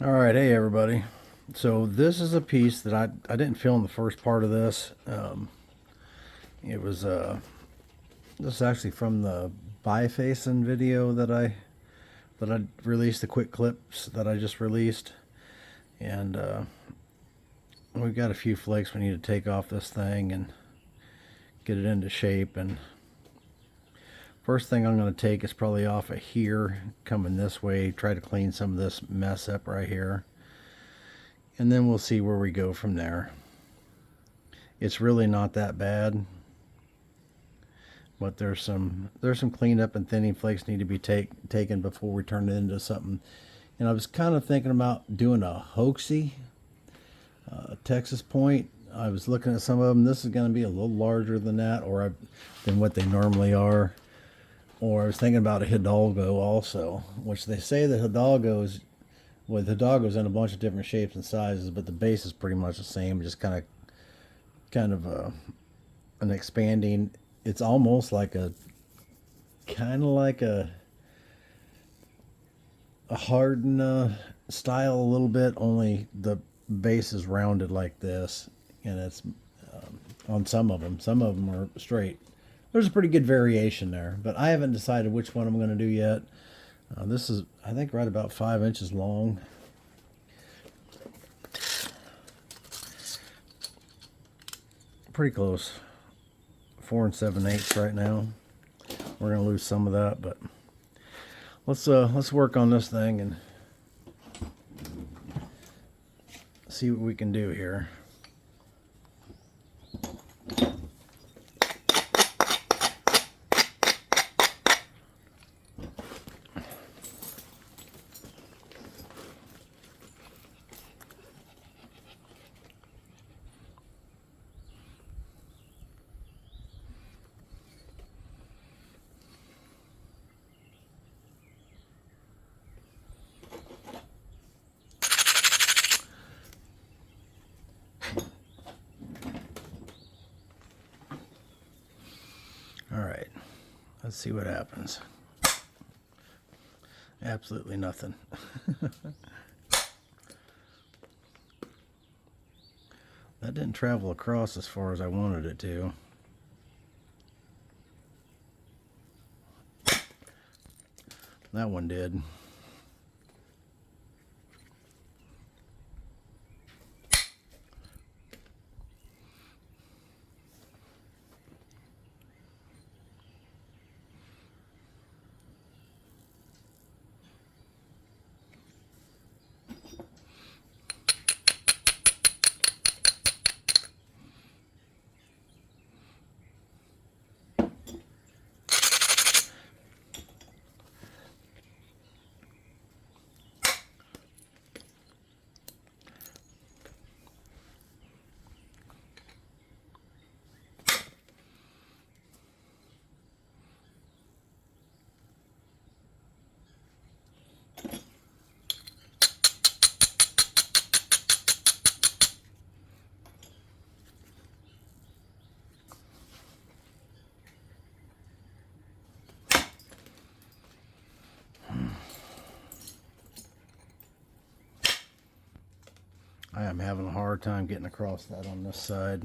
All right, hey everybody. So this is a piece that I didn't film the first part of this. It was this is actually from the bifacing video that I released, the quick clips that I just released, and we've got a few flakes we need to take off this thing and get it into shape. And first thing I'm going to take is probably off of here, coming this way, try to clean some of this mess up right here. And then we'll see where we go from there. It's really not that bad, but there's some cleanup and thinning flakes need to be taken before we turn it into something. And I was kind of thinking about doing a Hoxie Texas point. I was looking at some of them. This is going to be a little larger than that, than what they normally are. Or I was thinking about a Hidalgo also, which they say the Hidalgo's in a bunch of different shapes and sizes, but the base is pretty much the same, just kind of an expanding. It's almost like a hardened style a little bit, only the base is rounded like this, and it's on some of them. Some of them are straight. There's a pretty good variation there, but I haven't decided which one I'm going to do yet. This is, I think, right about 5 inches long. Pretty close. 4 7/8 right now. We're going to lose some of that, but let's work on this thing and see what we can do here. All right, let's see what happens. Absolutely nothing. That didn't travel across as far as I wanted it to. That one did. I am having a hard time getting across that on this side.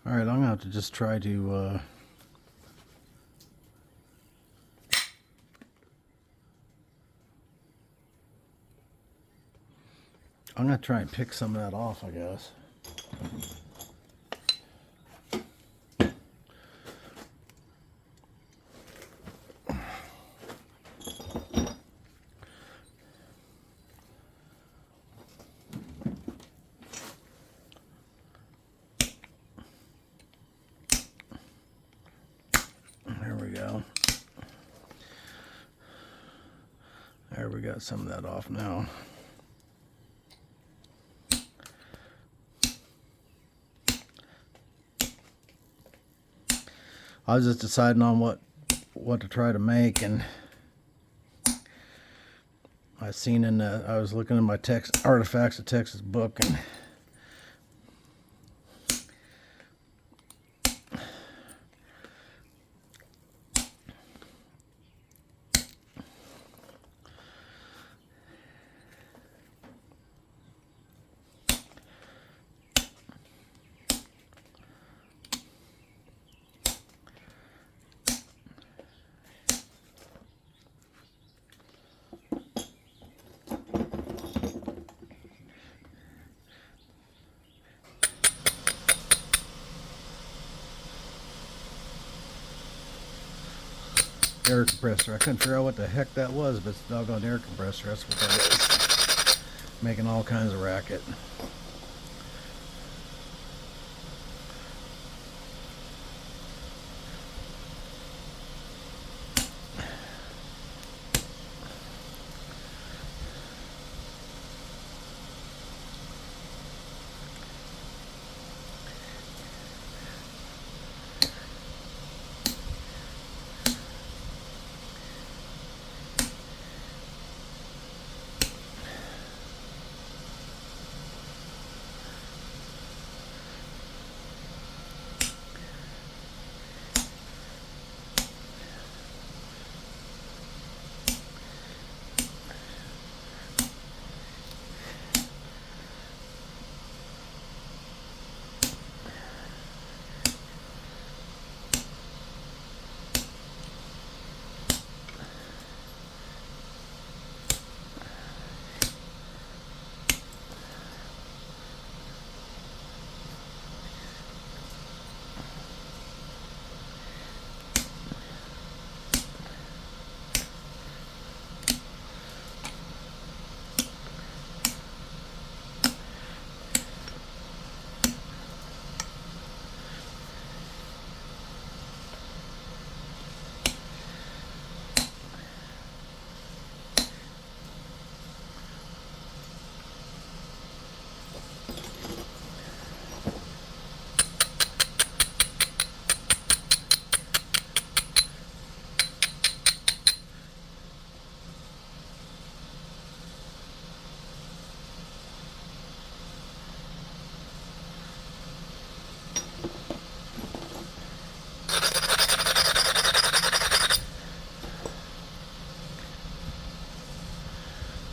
All right, I'm gonna have to just try to I'm gonna try and pick some of that off, I guess. There we go. There, we got some of that off now. I was just deciding on what to try to make, and I seen in I was looking in my text Artifacts of Texas book, and air compressor. I couldn't figure out what the heck that was, but it's a doggone air compressor. That's what that is. Making all kinds of racket.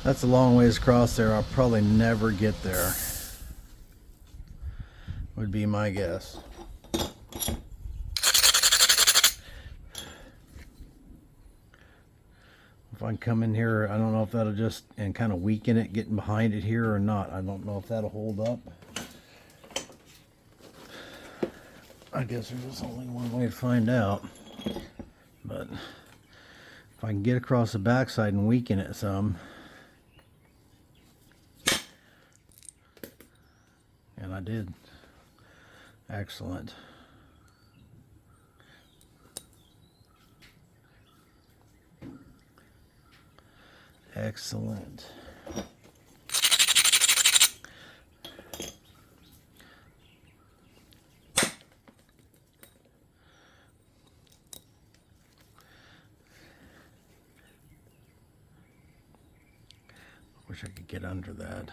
That's a long ways across there. I'll probably never get there, would be my guess. If I can come in here, I don't know if that'll just and kind of weaken it getting behind it here or not. I don't know if that'll hold up. I guess there's just only one way to find out. But if I can get across the backside and weaken it some. And I did. Excellent. Excellent. Wish I could get under that.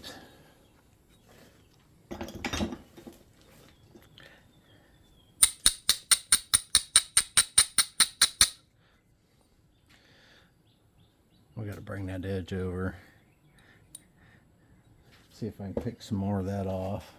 right. We got to bring that edge over. See if I can pick some more of that off.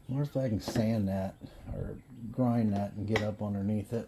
I wonder if I can sand that or grind that and get up underneath it.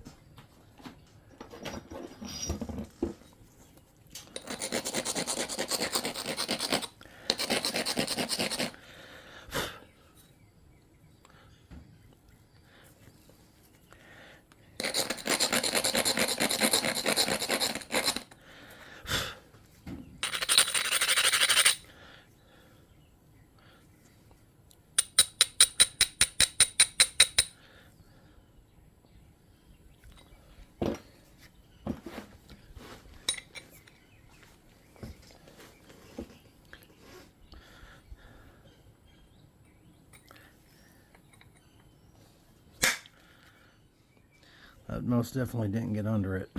That most definitely didn't get under it.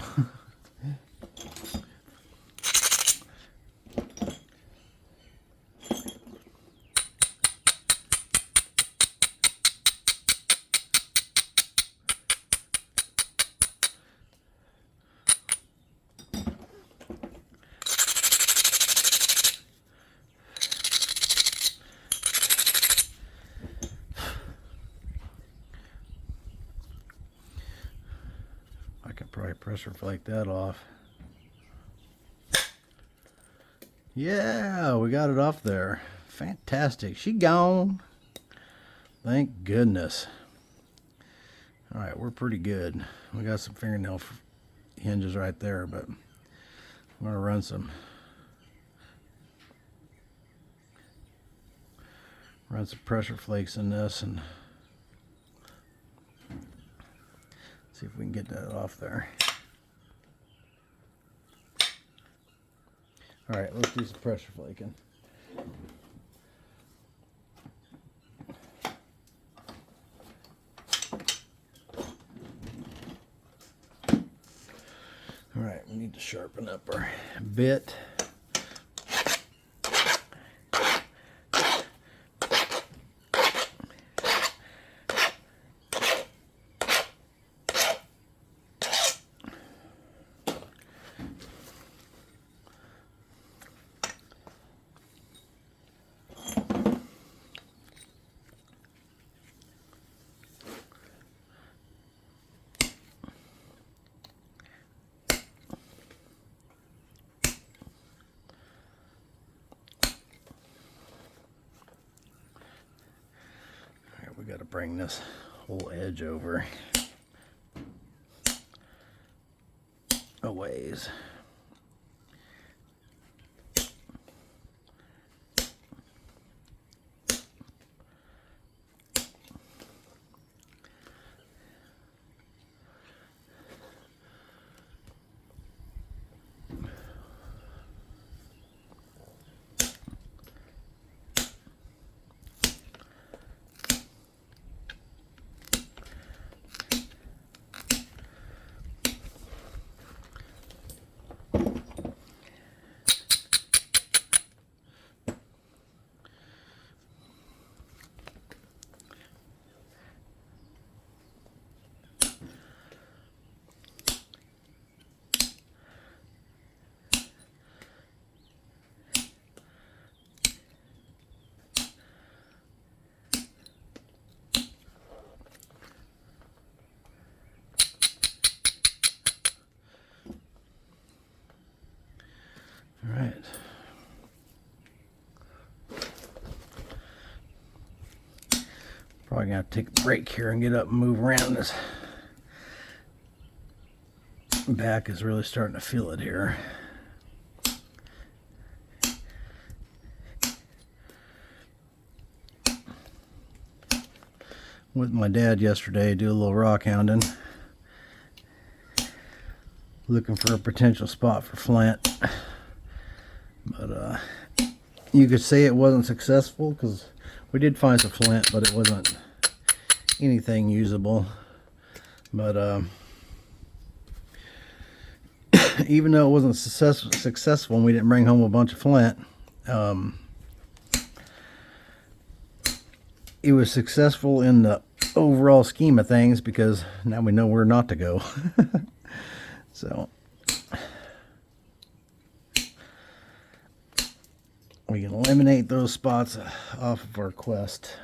I could probably pressure flake that off. Yeah, we got it off there. Fantastic. She gone. Thank goodness. All right, we're pretty good. We got some fingernail hinges right there, but I'm going to run some pressure flakes in this and see if we can get that off there. All right, let's do some pressure flaking. All right, we need to sharpen up our bit. We got to bring this whole edge over a ways. All right. Probably gonna have to take a break here and get up and move around. This back is really starting to feel it here. With my dad yesterday, do a little rock hounding. looking for a potential spot for flint. But you could say it wasn't successful because we did find some flint, but it wasn't anything usable. But even though it wasn't successful and we didn't bring home a bunch of flint, it was successful in the overall scheme of things because now we know where not to go. So we can eliminate those spots off of our quest.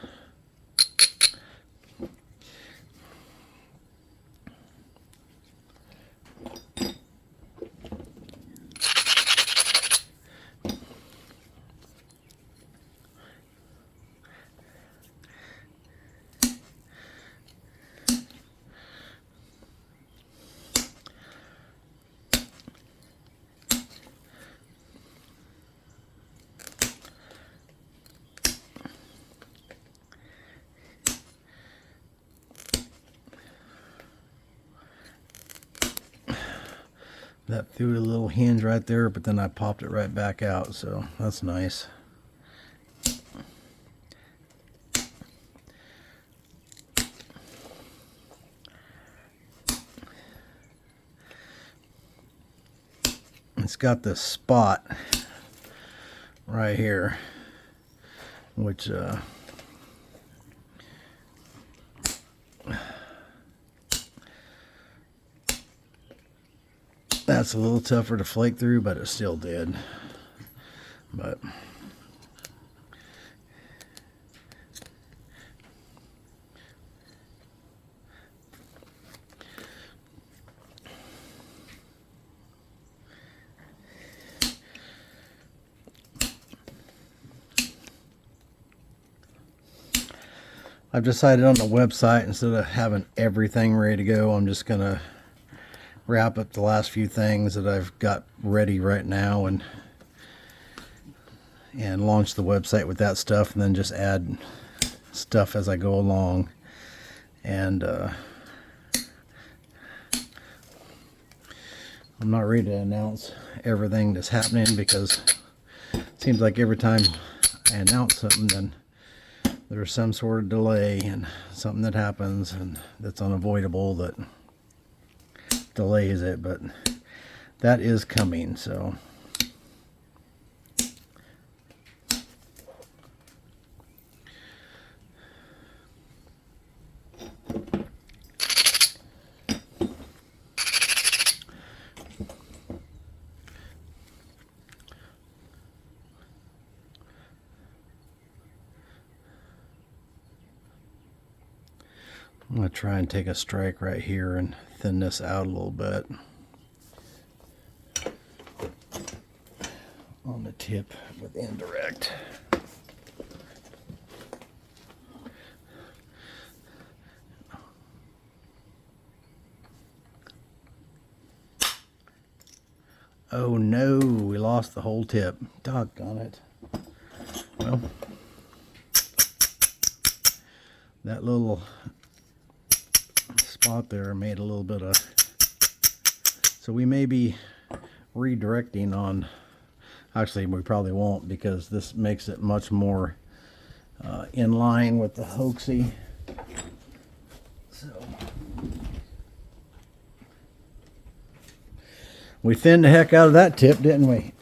That threw a little hinge right there, but then I popped it right back out, so that's nice. It's got this spot right here, which that's a little tougher to flake through, but it still did. But I've decided on the website, instead of having everything ready to go, I'm just gonna wrap up the last few things that I've got ready right now and launch the website with that stuff, and then just add stuff as I go along. And I'm not ready to announce everything that's happening because it seems like every time I announce something, then there's some sort of delay and something that happens and that's unavoidable that delays it, but that is coming. So I'm going to try and take a strike right here and thin this out a little bit on the tip with indirect. Oh no, we lost the whole tip. Doggone it. Well, that little spot there made a little bit of, so we may be redirecting on, actually we probably won't, because this makes it much more in line with the Hoxie. So we thinned the heck out of that tip, didn't we?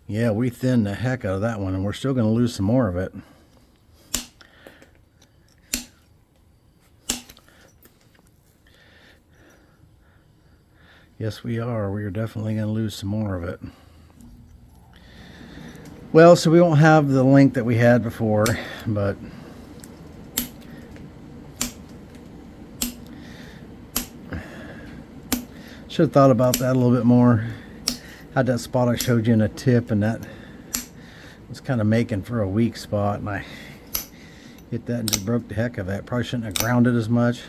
Yeah, we thinned the heck out of that one, and we're still going to lose some more of it. Yes, we are. We are definitely going to lose some more of it. Well, so we won't have the length that we had before, but should have thought about that a little bit more. Had that spot I showed you in a tip, and that was kind of making for a weak spot, and I hit that and just broke the heck of it. Probably shouldn't have grounded as much.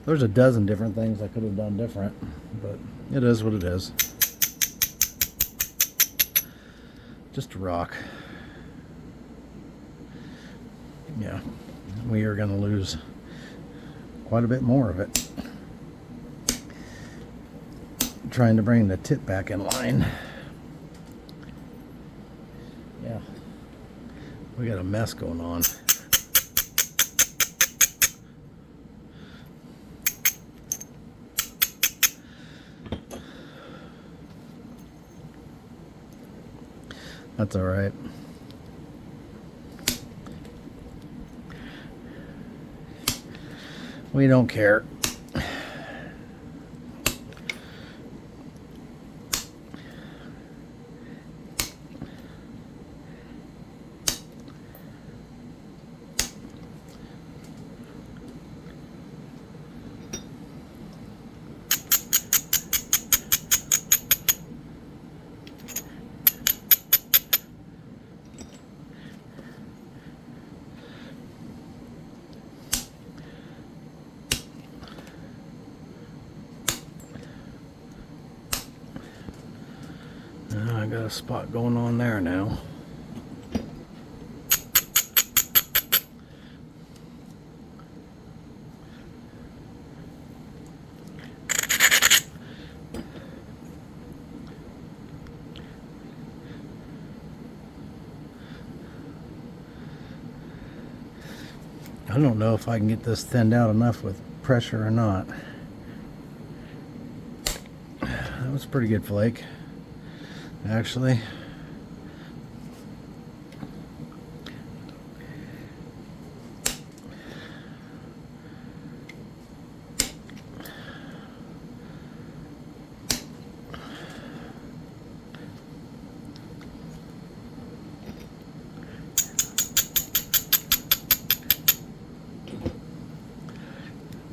There's a dozen different things I could have done different, but it is what it is. Just a rock. Yeah, we are going to lose quite a bit more of it. Trying to bring the tip back in line. Yeah, we got a mess going on. That's all right. We don't care. I got a spot going on there now. I don't know if I can get this thinned out enough with pressure or not. That was a pretty good flake, actually.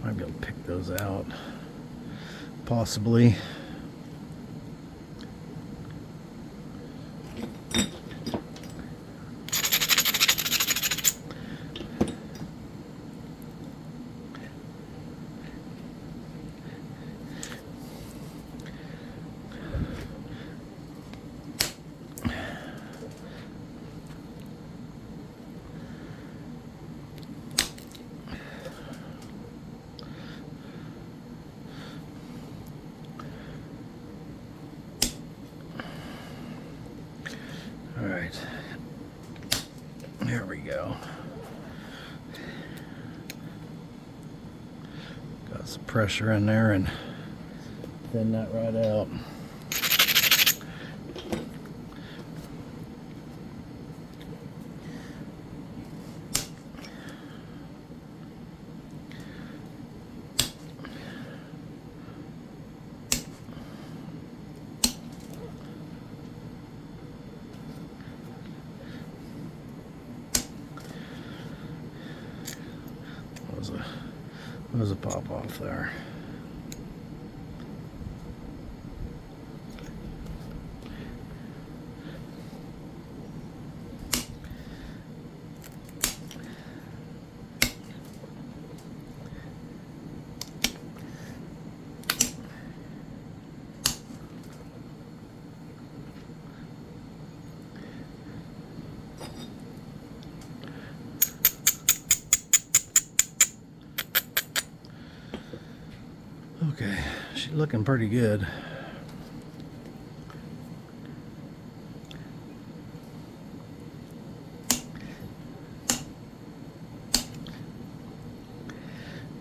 Might be able to pick those out, possibly. All right, there we go. Got some pressure in there and thin that right out. There's a pop off there. Okay, she's looking pretty good.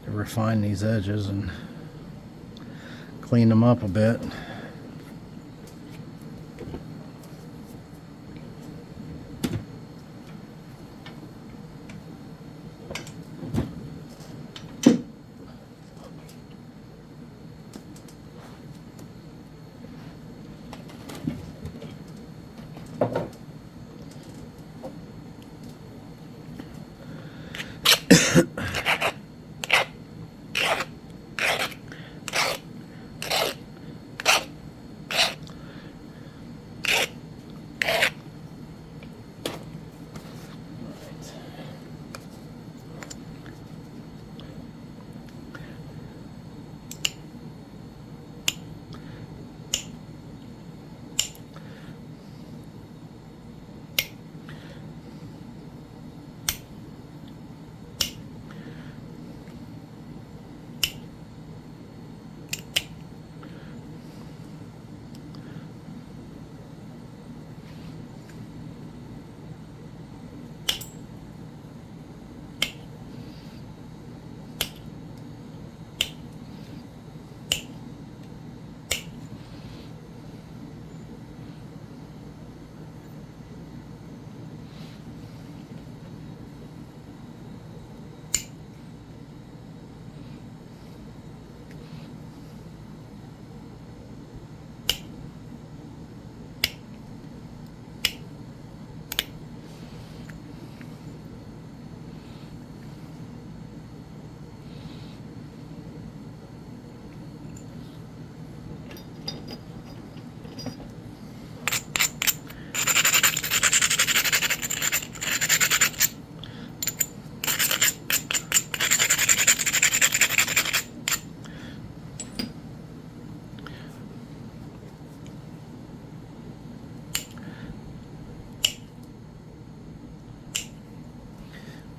To refine these edges and clean them up a bit.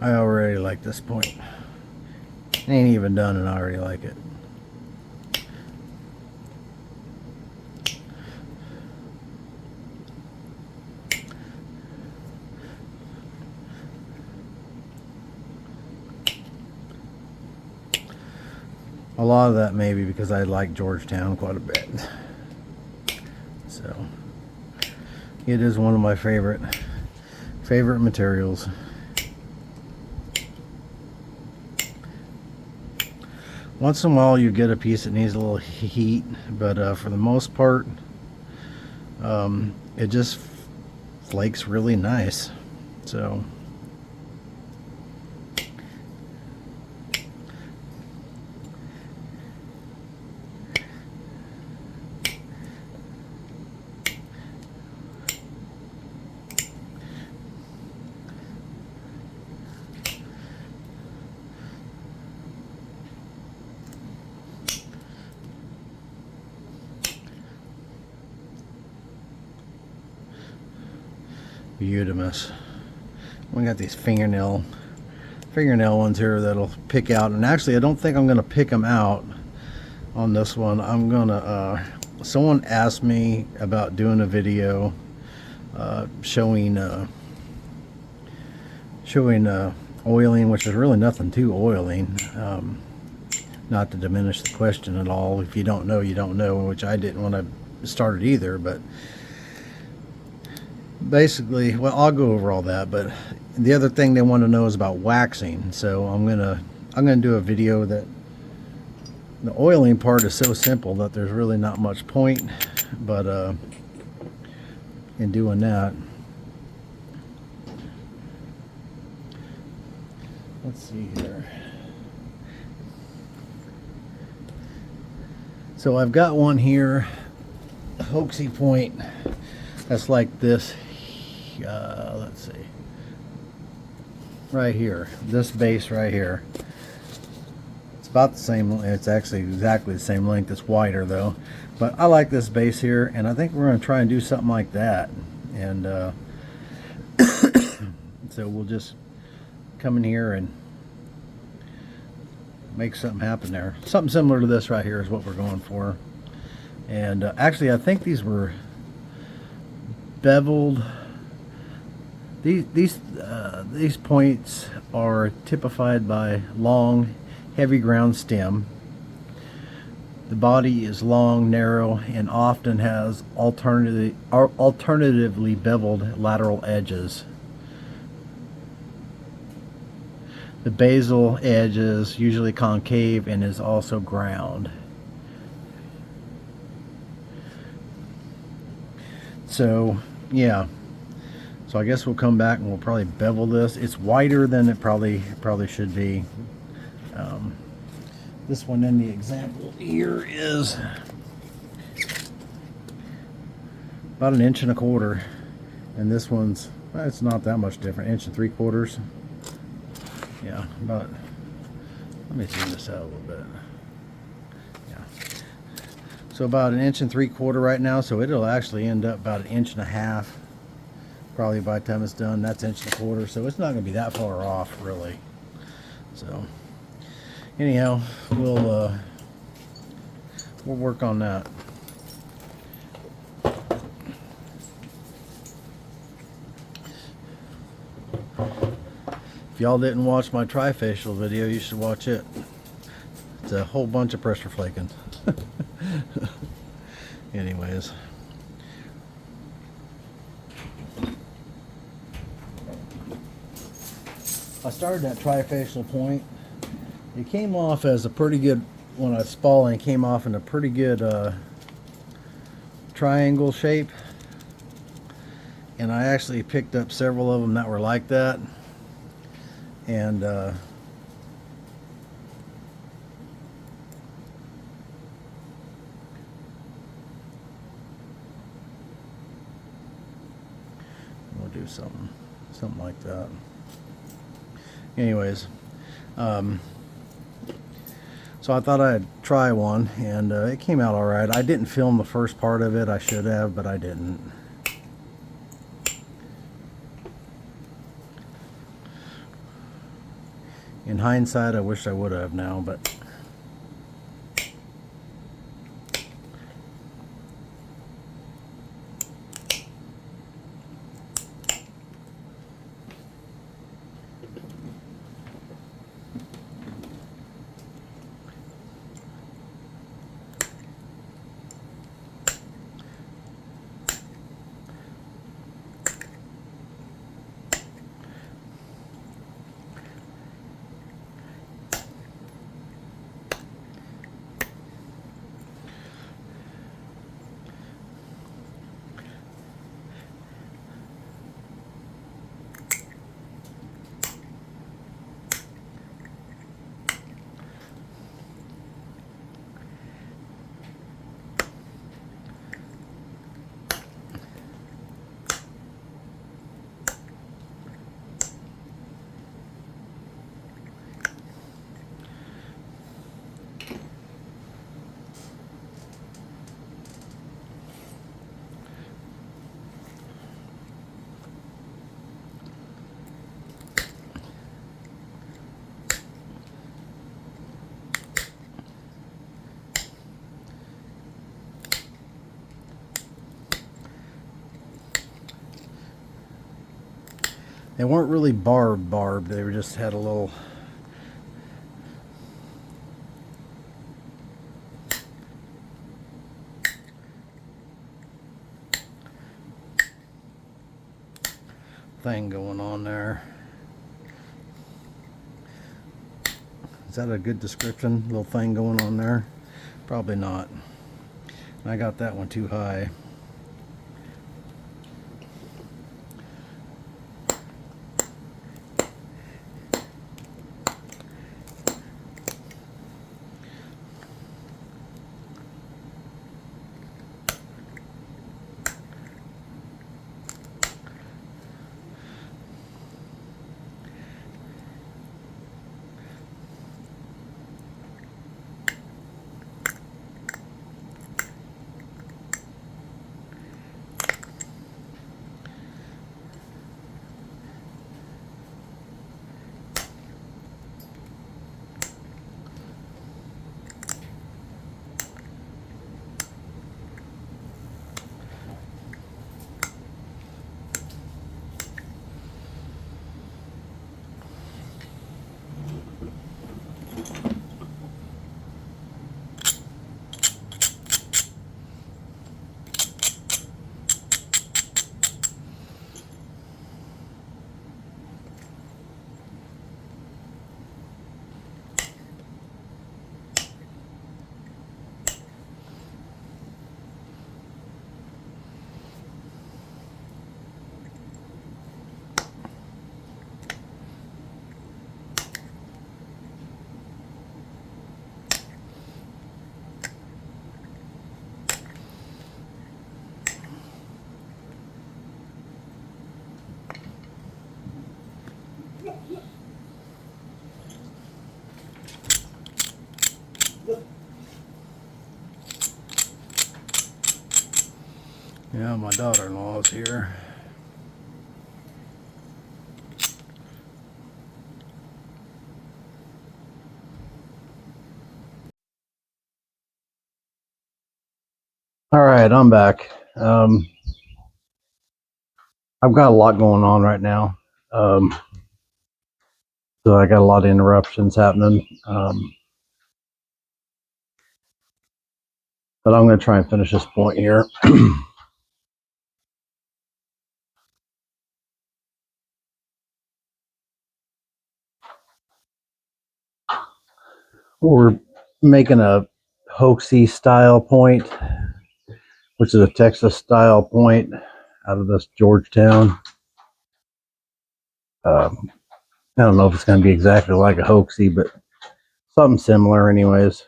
I already like this point. It ain't even done and I already like it. A lot of that maybe because I like Georgetown quite a bit. So it is one of my favorite materials. Once in a while you get a piece that needs a little heat, but for the most part it just flakes really nice. So beautimous. We got these fingernail ones here that'll pick out, and actually I don't think I'm gonna pick them out on this one. I'm gonna someone asked me about doing a video showing oiling, which is really nothing to oiling. Not to diminish the question at all. If you don't know, you don't know, which I didn't when I started either, but basically, well, I'll go over all that. But the other thing they want to know is about waxing. So I'm gonna do a video that the oiling part is so simple that there's really not much point, but in doing that. Let's see here. So I've got one here, Hoxie point, that's like this. Let's see, right here, this base right here. It's about the same, it's actually exactly the same length. It's wider though, but I like this base here, and I think we're going to try and do something like that. And so we'll just come in here and make something happen there. Something similar to this right here is what we're going for. And actually I think these were beveled. These points are typified by long, heavy ground stem. The body is long, narrow, and often has alternatively beveled lateral edges. The basal edge is usually concave and is also ground. So yeah, so I guess we'll come back and we'll probably bevel this. It's wider than it probably should be. This one in the example here is about 1.25 inches, and this one's, well, it's not that much different, 1.75 inches. Yeah, about, let me zoom this out a little bit. Yeah, so about 1.75 inches right now, so it'll actually end up about 1.5 inches probably by the time it's done. That's 1.25 inches, so it's not going to be that far off really. So anyhow, we'll work on that. If y'all didn't watch my trifacial video, you should watch it. It's a whole bunch of pressure flaking. Anyways, I started that trifacial point. It came off as a pretty good, when I was spalling, it came off in a pretty good triangle shape. And I actually picked up several of them that were like that. And we'll do something like that. Anyways, so I thought I'd try one, and it came out all right. I didn't film the first part of it. I should have, but I didn't. In hindsight, I wish I would have now, but they weren't really barbed. They were just had a little thing going on there. Is that a good description? Little thing going on there? Probably not. I got that one too high. Yeah, my daughter-in-law is here. All right, I'm back. I've got a lot going on right now. So I got a lot of interruptions happening. But I'm going to try and finish this point here. We're making a Hoxie style point, which is a Texas style point out of this Georgetown. I don't know if it's going to be exactly like a Hoxie, but something similar anyways.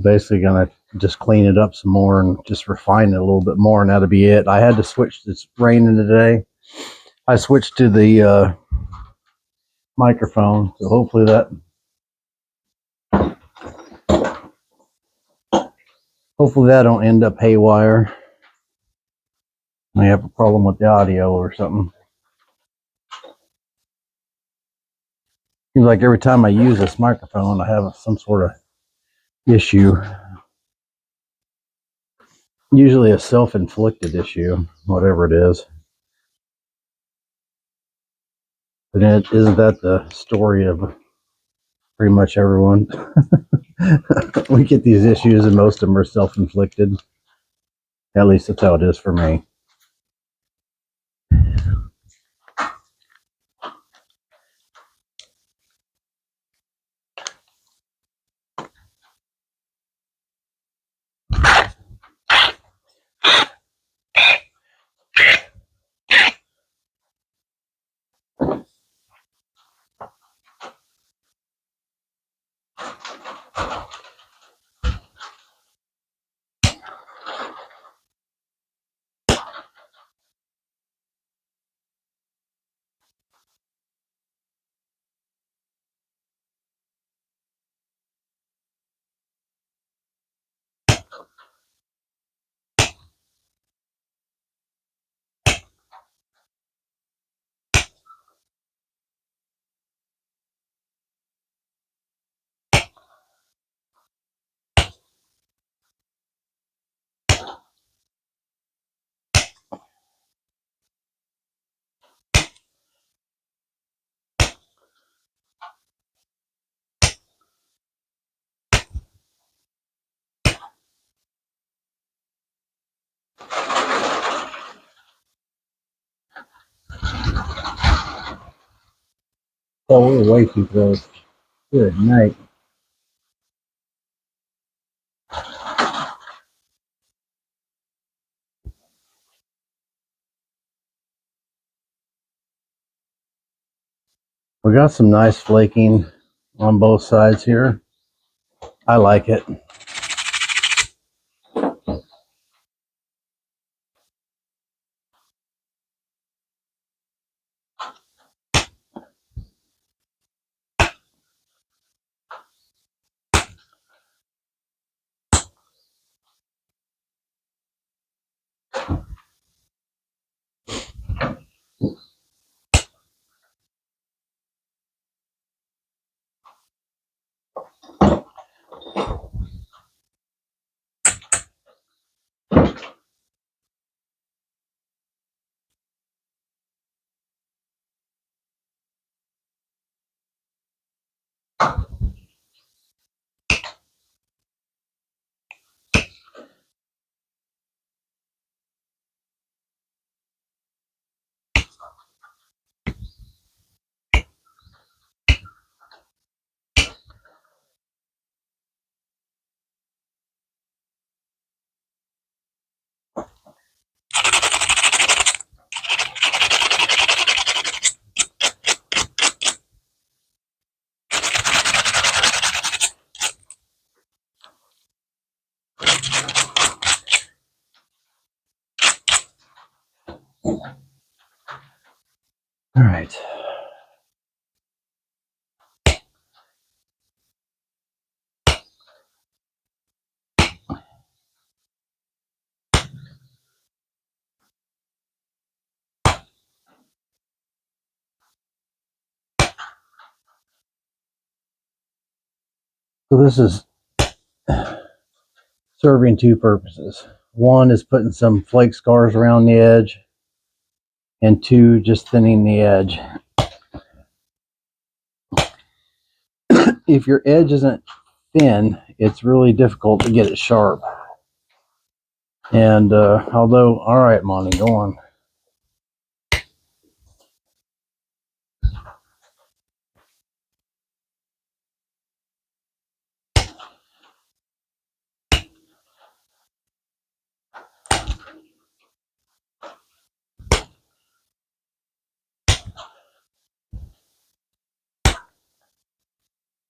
Basically going to just clean it up some more and just refine it a little bit more, and that'll be it. I had to switch. It's raining today. I switched to the microphone, so hopefully that Hopefully that don't end up haywire. I have a problem with the audio or something. Seems like every time I use this microphone, I have some sort of issue. Usually a self-inflicted issue, whatever it is. But isn't that the story of pretty much everyone? We get these issues and most of them are self-inflicted. At least that's how it is for me. Oh, we're way too close. Good night. We got some nice flaking on both sides here. I like it. All right. So this is serving two purposes. One is putting some flake scars around the edge, and two, just thinning the edge. If your edge isn't thin, it's really difficult to get it sharp. And although, all right, Monty, go on.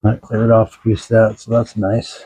That cleared off a few sets, so that's nice.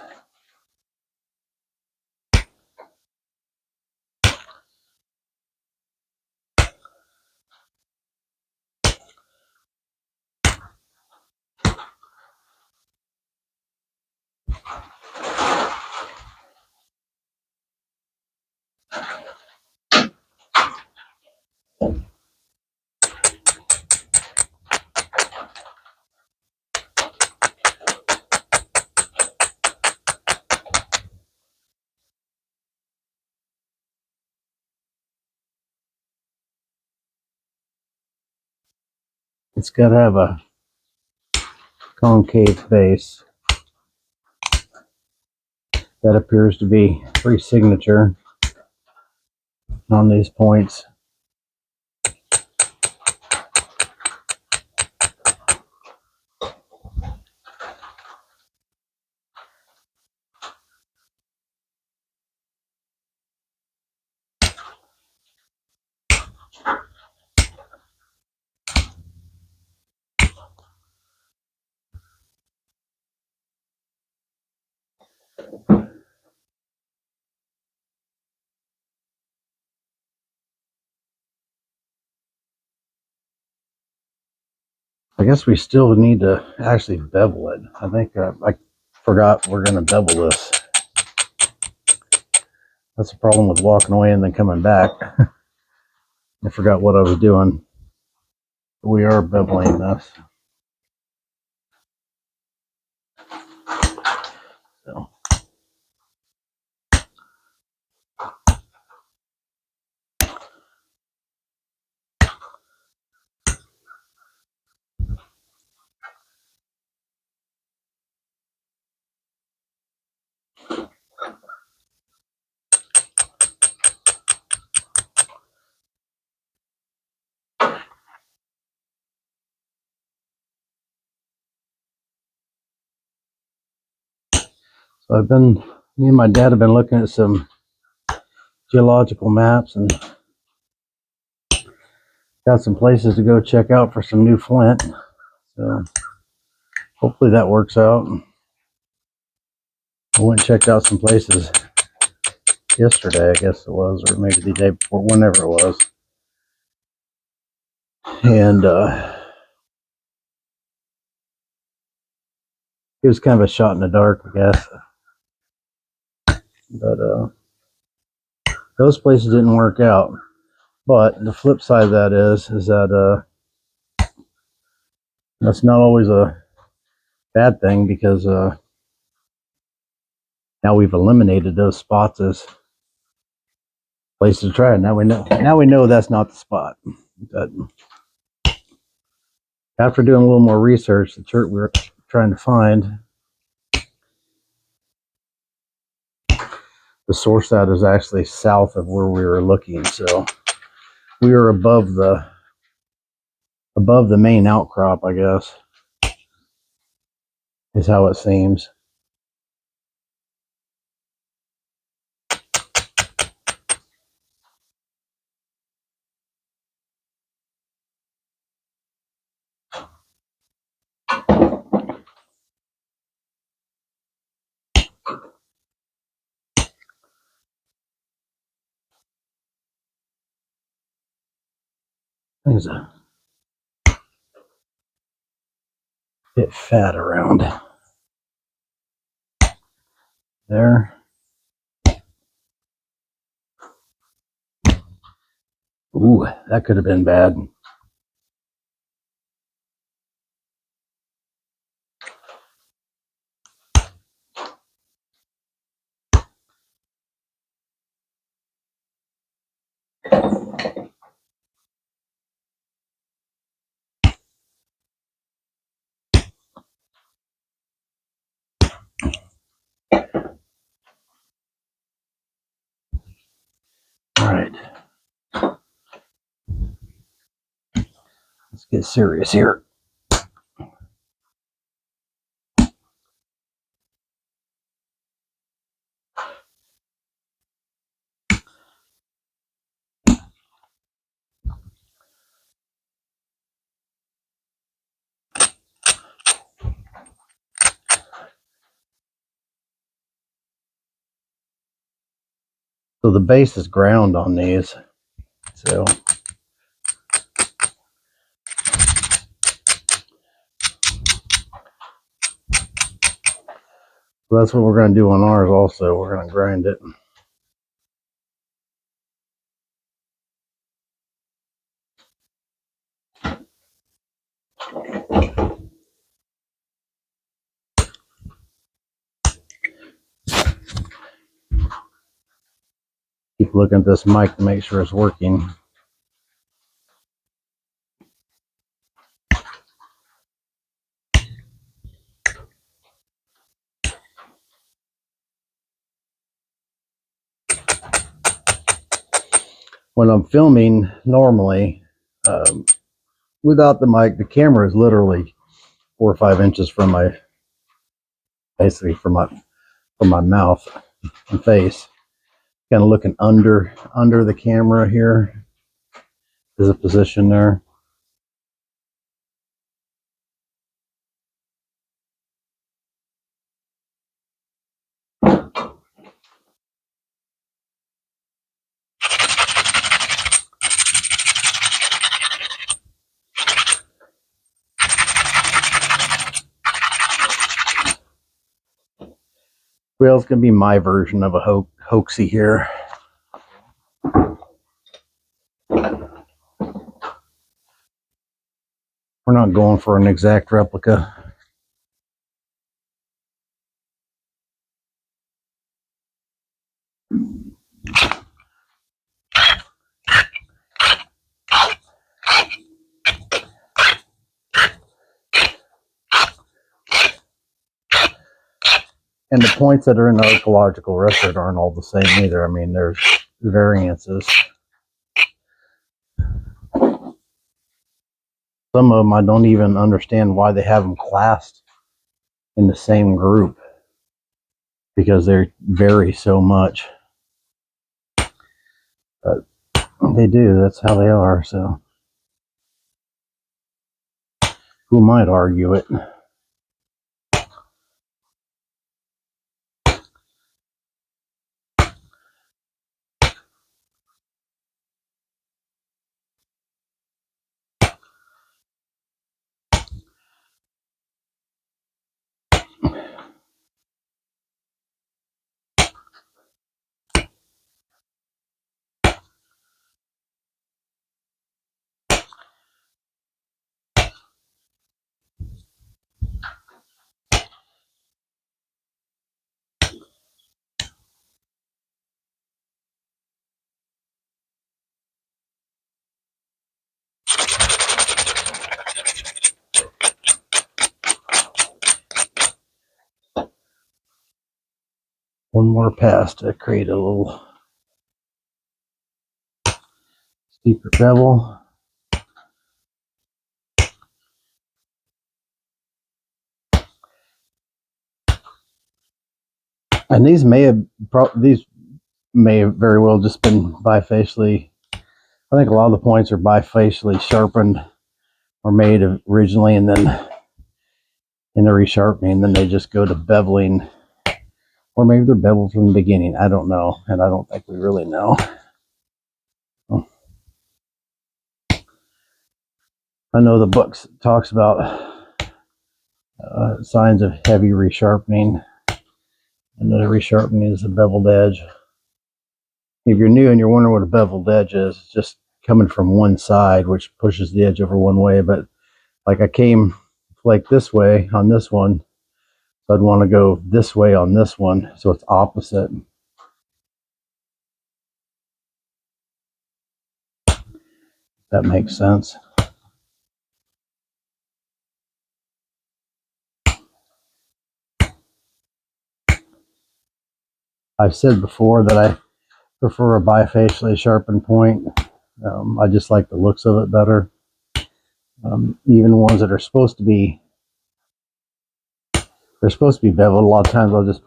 It's got to have a concave base. That appears to be free signature on these points. I guess we still need to actually bevel it. I think I forgot we're going to bevel this. That's the problem with walking away and then coming back. I forgot what I was doing. We are beveling this. So. So me and my dad have been looking at some geological maps and got some places to go check out for some new flint. So hopefully that works out. I went and checked out some places yesterday, I guess it was, or maybe the day before, whenever it was. And it was kind of a shot in the dark, I guess. But those places didn't work out. But the flip side of that is that that's not always a bad thing, because now we've eliminated those spots as places to try it. Now we know that's not the spot. But after doing a little more research, the church we were trying to find, the source that is actually south of where we were looking. So we were above the main outcrop, I guess, is how it seems. Things a bit fat around there. Ooh, that could have been bad. All right, let's get serious here. So the base is ground on these. So that's what we're going to do on ours also. We're going to grind it. Keep looking at this mic to make sure it's working. When I'm filming normally, without the mic, the camera is literally 4 or 5 inches from my, basically from my mouth and face. Kind of looking under the camera here. There's a position there. Well, it's going to be my version of a hoaxie here. We're not going for an exact replica. And the points that are in the archaeological record aren't all the same either. I mean, there's variances. Some of them I don't even understand why they have them classed in the same group, because they vary so much. But they do, that's how they are, so who might argue it? One more pass to create a little steeper bevel. And these may have very well just been bifacially. I think a lot of the points are bifacially sharpened or made originally, and then in the resharpening, then they just go to beveling, or maybe they're beveled from the beginning. I don't know, and I don't think we really know. I know the book talks about signs of heavy resharpening, and the resharpening is a beveled edge. If you're new and you're wondering what a beveled edge is, it's just coming from one side, which pushes the edge over one way. But like I came like this way on this one, so I'd want to go this way on this one, so it's opposite. That makes sense. I've said before that I prefer a bifacially sharpened point. I just like the looks of it better. Even ones that are supposed to be, beveled. A lot of times I'll just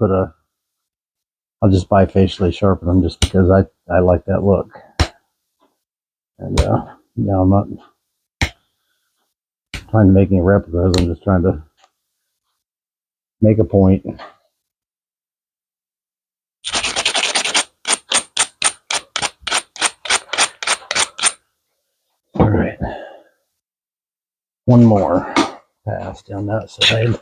bifacially sharpen them just because I like that look. And yeah, I'm not trying to make any replicas. I'm just trying to make a point. All right, one more pass down that side.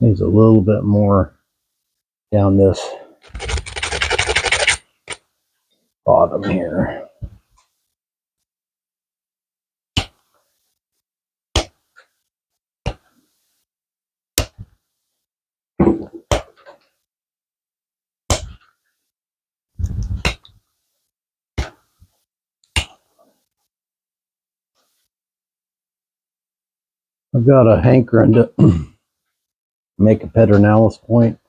Needs a little bit more down this bottom here. I've got a hankering to make a pedernales point,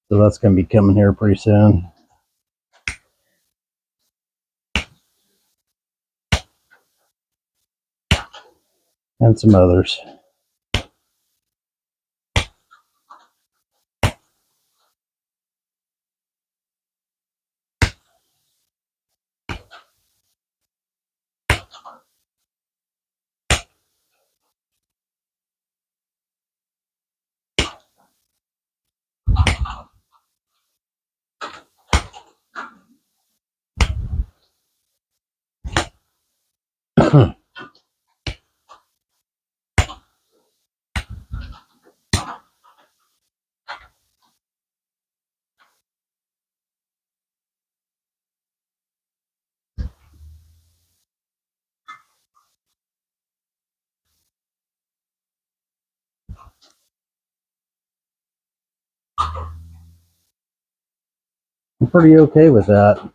so that's going to be coming here pretty soon. And some others. I'm pretty okay with that.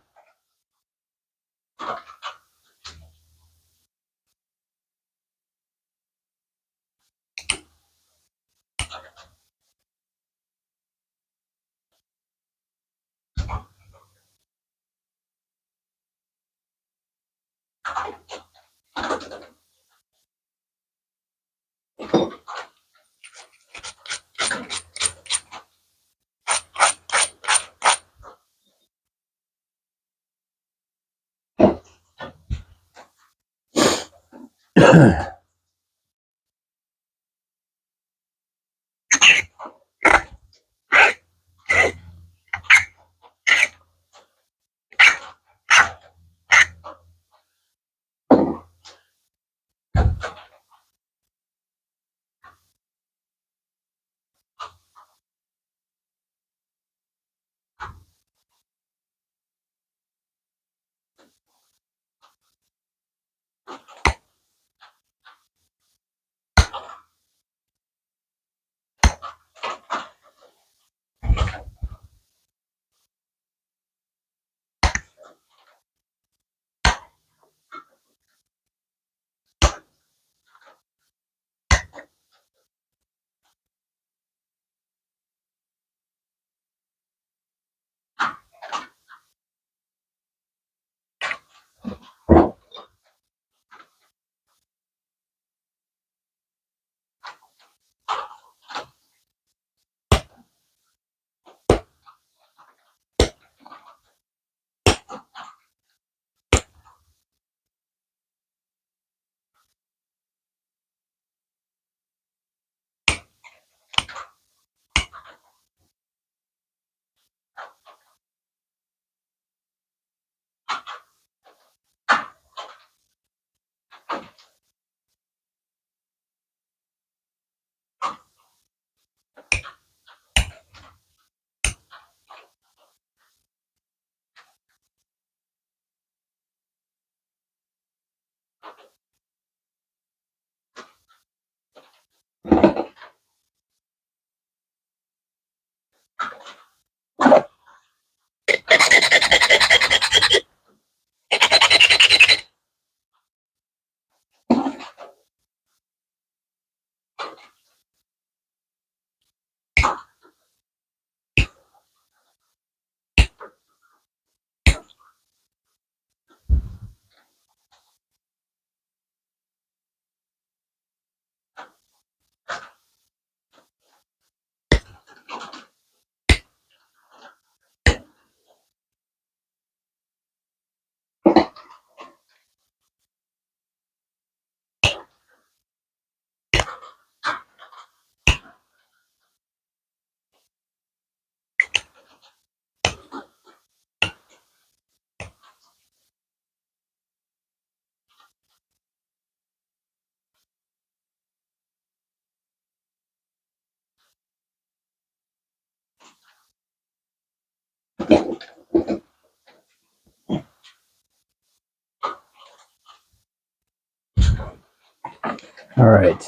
All right.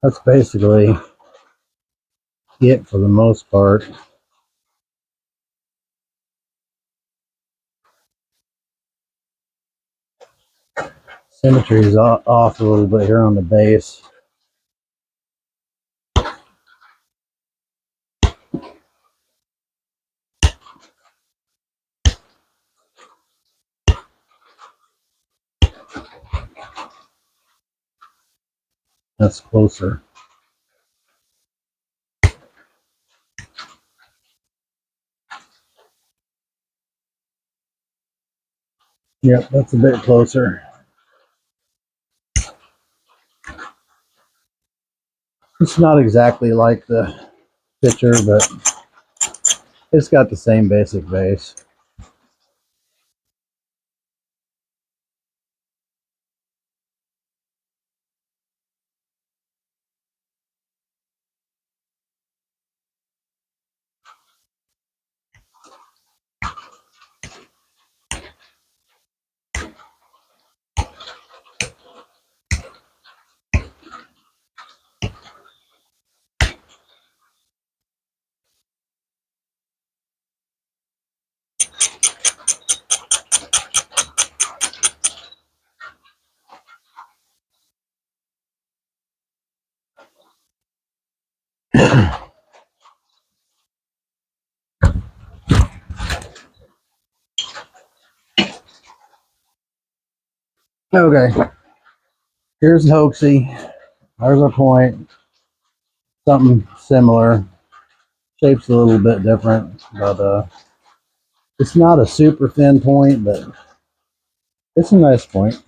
That's basically it for the most part. Symmetry is off a little bit here on the base. That's closer. Yep, that's a bit closer. It's not exactly like the picture, but it's got the same basic base. Okay, here's Hoxie. There's a point. Something similar. Shape's a little bit different, but it's not a super thin point, but it's a nice point.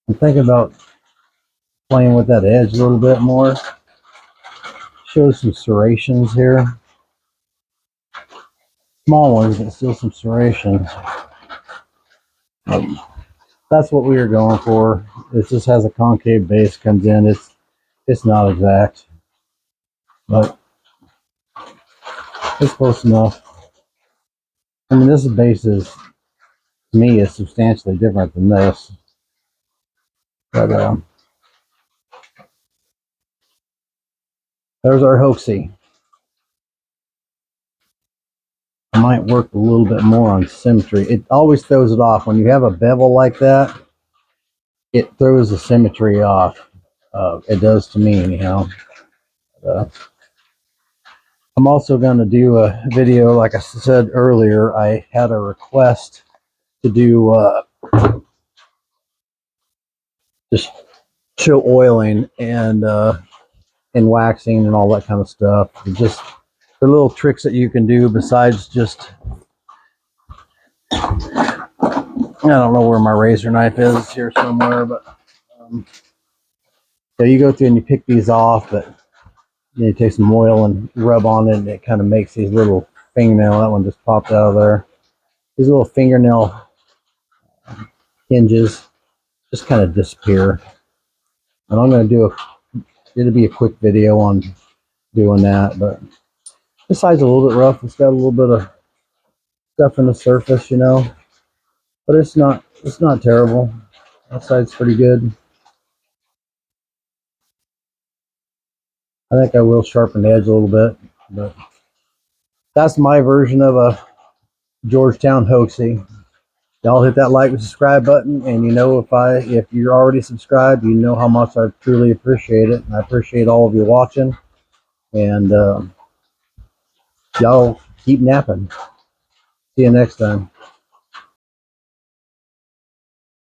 I'm thinking about playing with that edge a little bit more. Shows some serrations here. Small ones, but still some serrations. That's what we were going for. It just has a concave base comes in. It's not exact, but it's close enough. I mean, this base is, to me, is substantially different than this. But there's our Hoxie. I might work a little bit more on symmetry. It always throws it off. When you have a bevel like that, it throws the symmetry off. It does to me, anyhow. Uh, I'm also going to do a video, like I said earlier, I had a request to do just show oiling and waxing and all that kind of stuff. Just the little tricks that you can do besides just, I don't know where my razor knife is here somewhere, but so you go through and you pick these off, but then you take some oil and rub on it, and it kind of makes these little fingernail. That one just popped out of there. These little fingernail hinges just kind of disappear. And I'm going to do it'll be a quick video on doing that, but this side's a little bit rough. It's got a little bit of stuff in the surface, but it's not terrible. That side's pretty good. I think I will sharpen the edge a little bit, but that's my version of a Georgetown Hoxie. Y'all hit that like and subscribe button, and if you're already subscribed, you know how much I truly appreciate it, and I appreciate all of you watching. And y'all keep napping. See you next time.